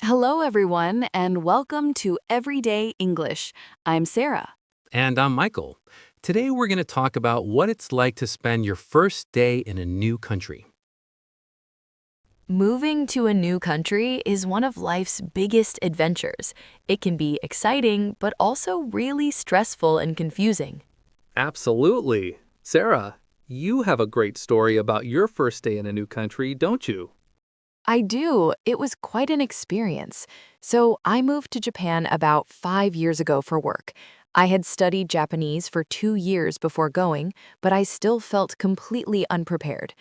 Hello, everyone, and welcome to Everyday English. I'm Sarah. And I'm Michael. Today we're going to talk about what it's like to spend your first day in a new country. Moving to a new country is one of life's biggest adventures. It can be exciting, but also really stressful and confusing. Absolutely. Sarah, you have a great story about your first day in a new country, don't you? I do. It was quite an experience. So, I moved to Japan about 5 years ago for work. I had studied Japanese for 2 years before going, but I still felt completely unprepared.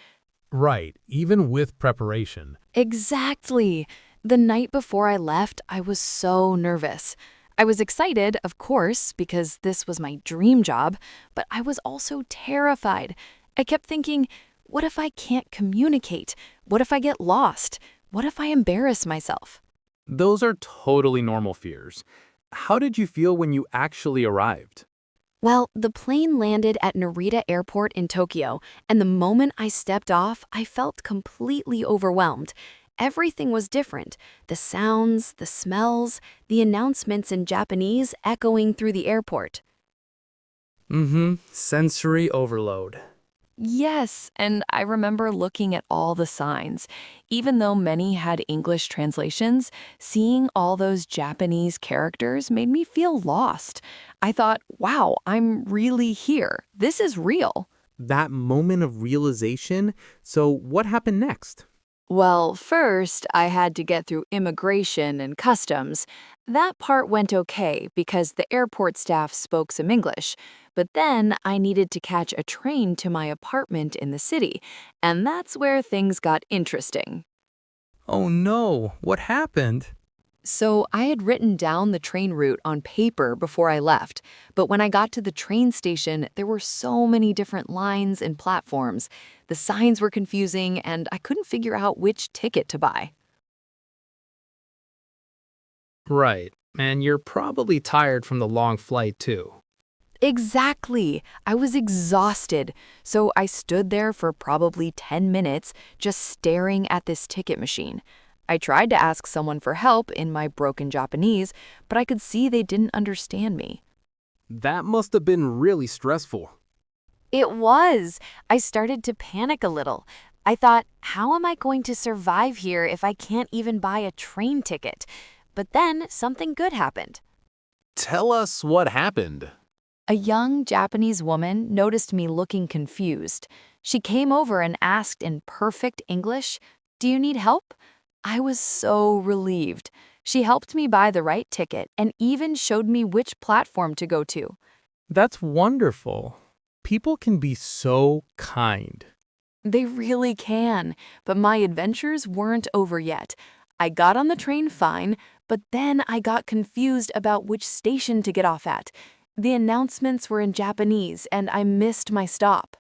Right, even with preparation. Exactly. The night before I left, I was so nervous. I was excited, of course, because this was my dream job, but I was also terrified. I kept thinking, what if I can't communicate? What if I get lost? What if I embarrass myself? Those are totally normal fears. How did you feel when you actually arrived? Well, the plane landed at Narita Airport in Tokyo, and the moment I stepped off, I felt completely overwhelmed. Everything was different. The sounds, the smells, the announcements in Japanese echoing through the airport. Sensory overload. Yes, and I remember looking at all the signs. Even though many had English translations, seeing all those Japanese characters made me feel lost. I thought, wow, I'm really here. This is real. That moment of realization. So, what happened next? Well, first, I had to get through immigration and customs. That part went okay because the airport staff spoke some English. But then I needed to catch a train to my apartment in the city, and that's where things got interesting. Oh no, what happened? So I had written down the train route on paper before I left, but when I got to the train station, there were so many different lines and platforms. The signs were confusing, and I couldn't figure out which ticket to buy. Right, and you're probably tired from the long flight too. Exactly. I was exhausted, so I stood there for probably 10 minutes just staring at this ticket machine. I tried to ask someone for help in my broken Japanese, but I could see they didn't understand me. That must have been really stressful. It was. I started to panic a little. I thought, how am I going to survive here if I can't even buy a train ticket? But then something good happened. Tell us what happened. A young Japanese woman noticed me looking confused. She came over and asked in perfect English, "Do you need help?" I was so relieved. She helped me buy the right ticket and even showed me which platform to go to. That's wonderful. People can be so kind. They really can, but my adventures weren't over yet. I got on the train fine, but then I got confused about which station to get off at. The announcements were in Japanese, and I missed my stop.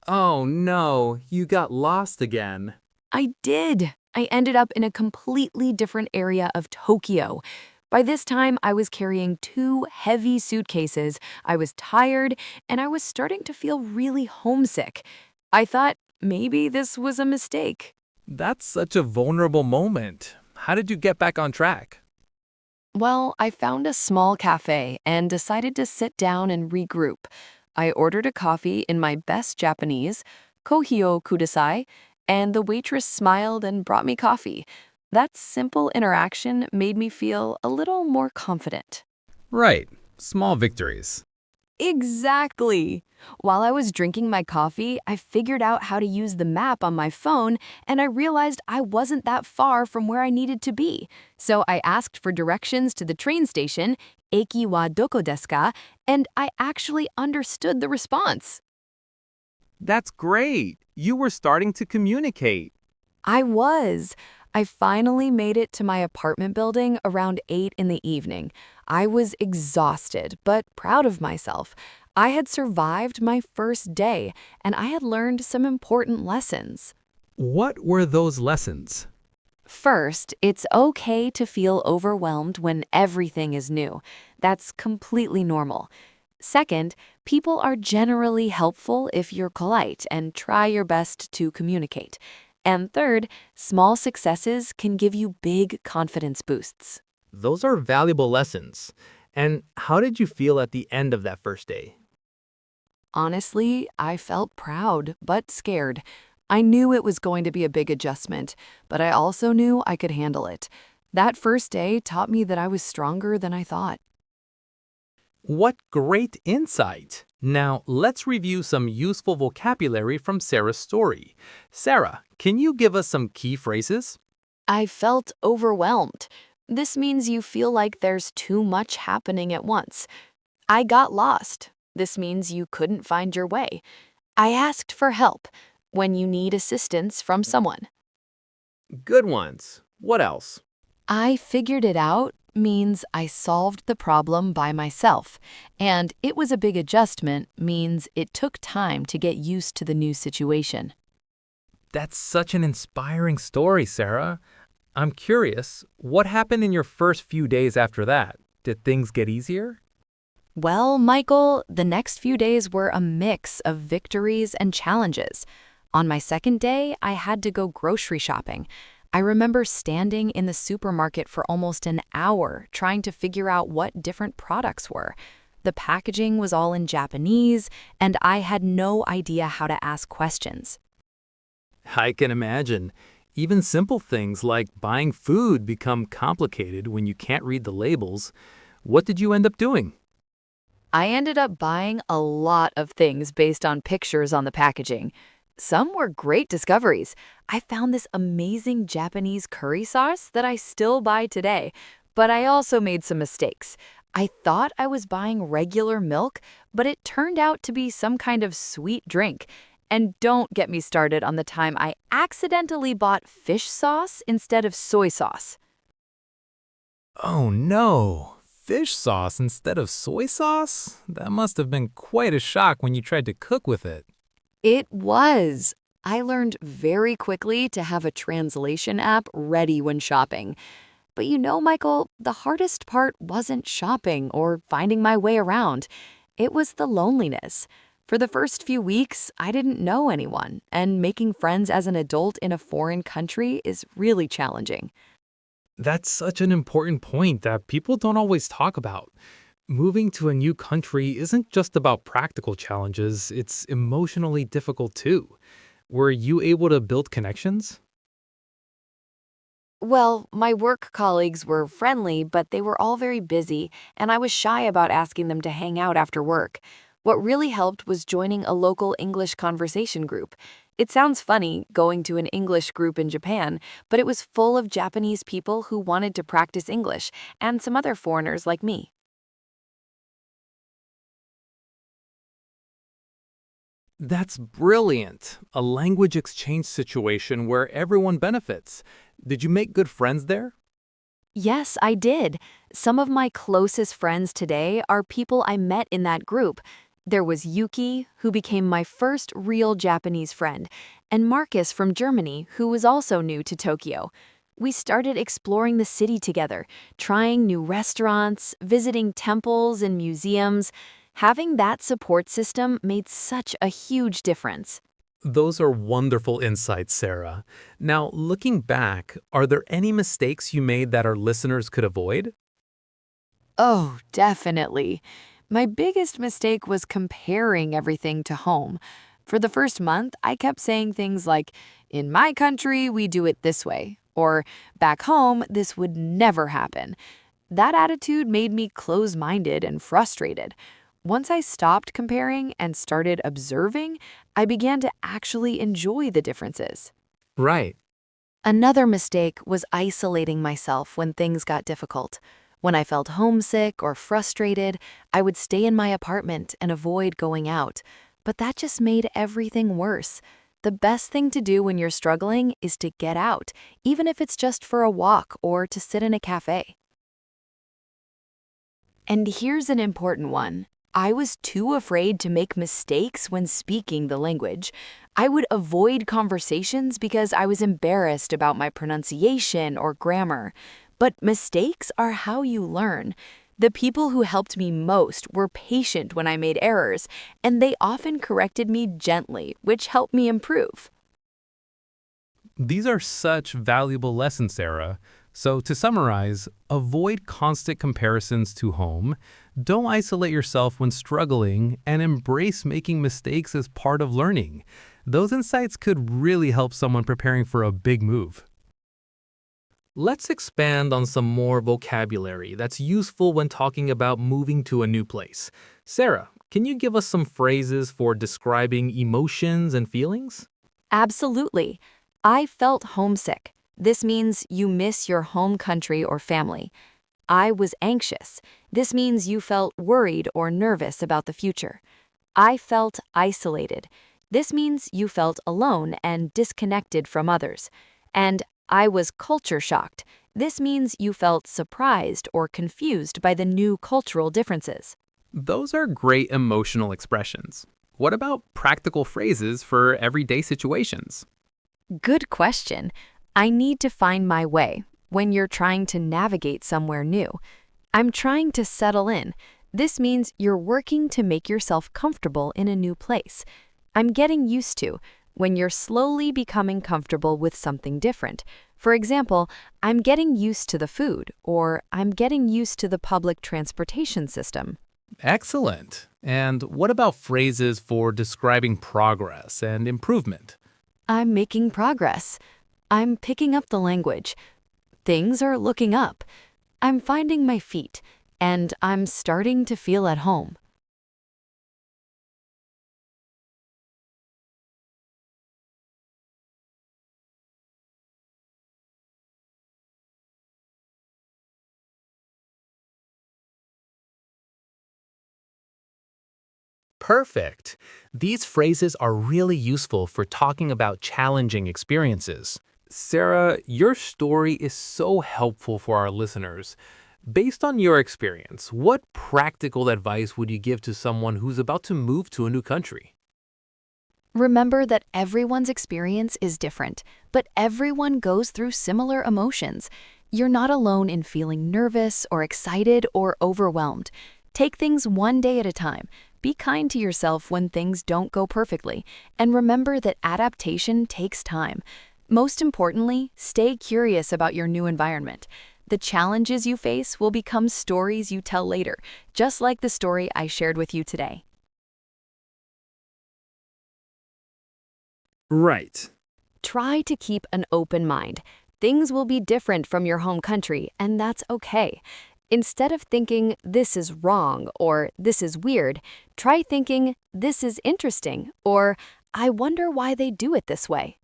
Oh no, you got lost again. I did. I ended up in a completely different area of Tokyo. By this time, I was carrying 2 heavy suitcases, I was tired, and I was starting to feel really homesick. I thought maybe this was a mistake. That's such a vulnerable moment. How did you get back on track? Well, I found a small cafe and decided to sit down and regroup. I ordered a coffee in my best Japanese, "Kohio kudasai," and the waitress smiled and brought me coffee. That simple interaction made me feel a little more confident. Right, small victories. Exactly. While I was drinking my coffee, I figured out how to use the map on my phone, and I realized I wasn't that far from where I needed to be. So I asked for directions to the train station, "Eki wa doko desu ka?" and I actually understood the response. That's great. You were starting to communicate. I was. I finally made it to my apartment building around 8 in the evening. I was exhausted, but proud of myself. I had survived my first day, and I had learned some important lessons. What were those lessons? First, it's okay to feel overwhelmed when everything is new. That's completely normal. Second, people are generally helpful if you're polite and try your best to communicate. And third, small successes can give you big confidence boosts. Those are valuable lessons. And how did you feel at the end of that first day? Honestly, I felt proud, but scared. I knew it was going to be a big adjustment, but I also knew I could handle it. That first day taught me that I was stronger than I thought. What great insight! Now, let's review some useful vocabulary from Sarah's story. Sarah, can you give us some key phrases? I felt overwhelmed. This means you feel like there's too much happening at once. I got lost. This means you couldn't find your way. I asked for help when you need assistance from someone. Good ones. What else? I figured it out means I solved the problem by myself, and it was a big adjustment means it took time to get used to the new situation. That's such an inspiring story, Sarah. I'm curious, what happened in your first few days after that? Did things get easier? Well, Michael, the next few days were a mix of victories and challenges. On my second day, I had to go grocery shopping. I remember standing in the supermarket for almost an hour trying to figure out what different products were. The packaging was all in Japanese, and I had no idea how to ask questions. I can imagine. Even simple things like buying food become complicated when you can't read the labels. What did you end up doing? I ended up buying a lot of things based on pictures on the packaging. Some were great discoveries. I found this amazing Japanese curry sauce that I still buy today, but I also made some mistakes. I thought I was buying regular milk, but it turned out to be some kind of sweet drink. And don't get me started on the time I accidentally bought fish sauce instead of soy sauce. Oh no! Fish sauce instead of soy sauce? That must have been quite a shock when you tried to cook with it. It was. I learned very quickly to have a translation app ready when shopping. But you know, Michael, the hardest part wasn't shopping or finding my way around. It was the loneliness. For the first few weeks, I didn't know anyone, and making friends as an adult in a foreign country is really challenging. That's such an important point that people don't always talk about. Moving to a new country isn't just about practical challenges, it's emotionally difficult too. Were you able to build connections? Well, my work colleagues were friendly, but they were all very busy, and I was shy about asking them to hang out after work. What really helped was joining a local English conversation group. It sounds funny going to an English group in Japan, but it was full of Japanese people who wanted to practice English and some other foreigners like me. That's brilliant. A language exchange situation where everyone benefits. Did you make good friends there? Yes, I did. Some of my closest friends today are people I met in that group. There was Yuki, who became my first real Japanese friend, and Marcus from Germany, who was also new to Tokyo. We started exploring the city together, trying new restaurants, visiting temples and museums. Having that support system made such a huge difference. Those are wonderful insights, Sarah. Now, looking back, are there any mistakes you made that our listeners could avoid? Oh, definitely. My biggest mistake was comparing everything to home. For the first month, I kept saying things like, "In my country, we do it this way," or "Back home, this would never happen." That attitude made me close-minded and frustrated. Once I stopped comparing and started observing, I began to actually enjoy the differences. Right. Another mistake was isolating myself when things got difficult. When I felt homesick or frustrated, I would stay in my apartment and avoid going out. But that just made everything worse. The best thing to do when you're struggling is to get out, even if it's just for a walk or to sit in a cafe. And here's an important one. I was too afraid to make mistakes when speaking the language. I would avoid conversations because I was embarrassed about my pronunciation or grammar. But mistakes are how you learn. The people who helped me most were patient when I made errors, and they often corrected me gently, which helped me improve. These are such valuable lessons, Sarah. So, to summarize, avoid constant comparisons to home, don't isolate yourself when struggling, and embrace making mistakes as part of learning. Those insights could really help someone preparing for a big move. Let's expand on some more vocabulary that's useful when talking about moving to a new place. Sarah, can you give us some phrases for describing emotions and feelings? Absolutely. I felt homesick. This means you miss your home country or family. I was anxious. This means you felt worried or nervous about the future. I felt isolated. This means you felt alone and disconnected from others. And I was culture shocked. This means you felt surprised or confused by the new cultural differences. Those are great emotional expressions. What about practical phrases for everyday situations? Good question. I need to find my way when you're trying to navigate somewhere new. I'm trying to settle in. This means you're working to make yourself comfortable in a new place. I'm getting used to when you're slowly becoming comfortable with something different. For example, I'm getting used to the food, or I'm getting used to the public transportation system. Excellent. And what about phrases for describing progress and improvement? I'm making progress. I'm picking up the language. Things are looking up. I'm finding my feet, and I'm starting to feel at home. Perfect. These phrases are really useful for talking about challenging experiences. Sarah, your story is so helpful for our listeners. Based on your experience, what practical advice would you give to someone who's about to move to a new country? Remember that everyone's experience is different, but everyone goes through similar emotions. You're not alone in feeling nervous or excited or overwhelmed. Take things one day at a time. Be kind to yourself when things don't go perfectly, and remember that adaptation takes time. Most importantly, stay curious about your new environment. The challenges you face will become stories you tell later, just like the story I shared with you today. Right. Try to keep an open mind. Things will be different from your home country, and that's okay. Instead of thinking, this is wrong or this is weird, try thinking, this is interesting or I wonder why they do it this way.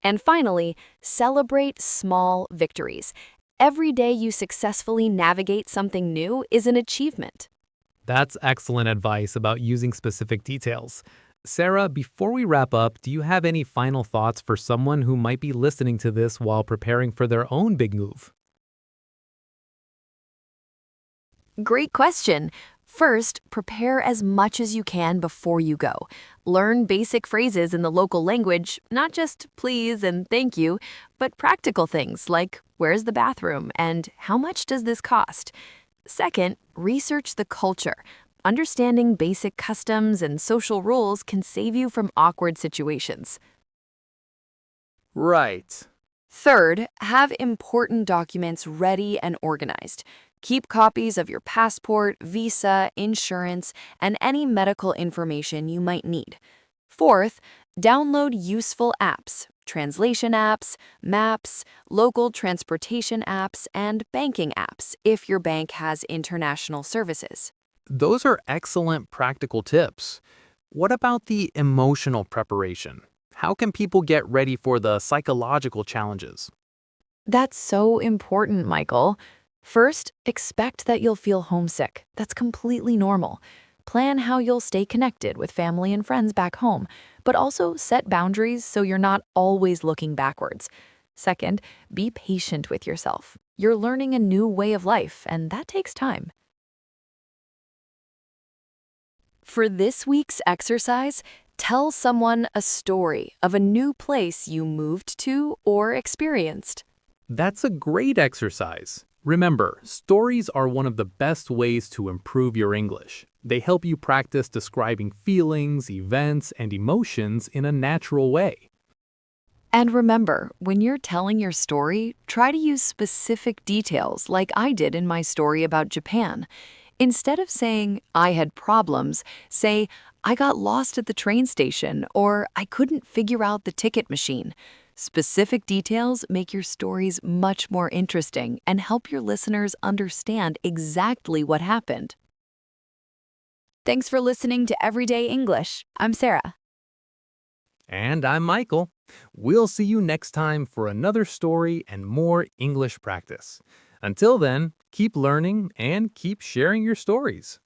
And finally, celebrate small victories. Every day you successfully navigate something new is an achievement. That's excellent advice about using specific details. Sarah, before we wrap up, do you have any final thoughts for someone who might be listening to this while preparing for their own big move? Great question. First, prepare as much as you can before you go. Learn basic phrases in the local language, not just please and thank you, but practical things like where's the bathroom and how much does this cost? Second, research the culture. Understanding basic customs and social rules can save you from awkward situations. Right. Third, have important documents ready and organized. Keep copies of your passport, visa, insurance, and any medical information you might need. Fourth, download useful apps, translation apps, maps, local transportation apps, and banking apps if your bank has international services. Those are excellent practical tips. What about the emotional preparation? How can people get ready for the psychological challenges? That's so important, Michael. First, expect that you'll feel homesick. That's completely normal. Plan how you'll stay connected with family and friends back home, but also set boundaries so you're not always looking backwards. Second, be patient with yourself. You're learning a new way of life, and that takes time. For this week's exercise, tell someone a story of a new place you moved to or experienced. That's a great exercise. Remember, stories are one of the best ways to improve your English. They help you practice describing feelings, events, and emotions in a natural way. And remember, when you're telling your story, try to use specific details like I did in my story about Japan. Instead of saying, I had problems, say, I got lost at the train station or I couldn't figure out the ticket machine. Specific details make your stories much more interesting and help your listeners understand exactly what happened. Thanks for listening to Everyday English. I'm Sarah. And I'm Michael. We'll see you next time for another story and more English practice. Until then, keep learning and keep sharing your stories.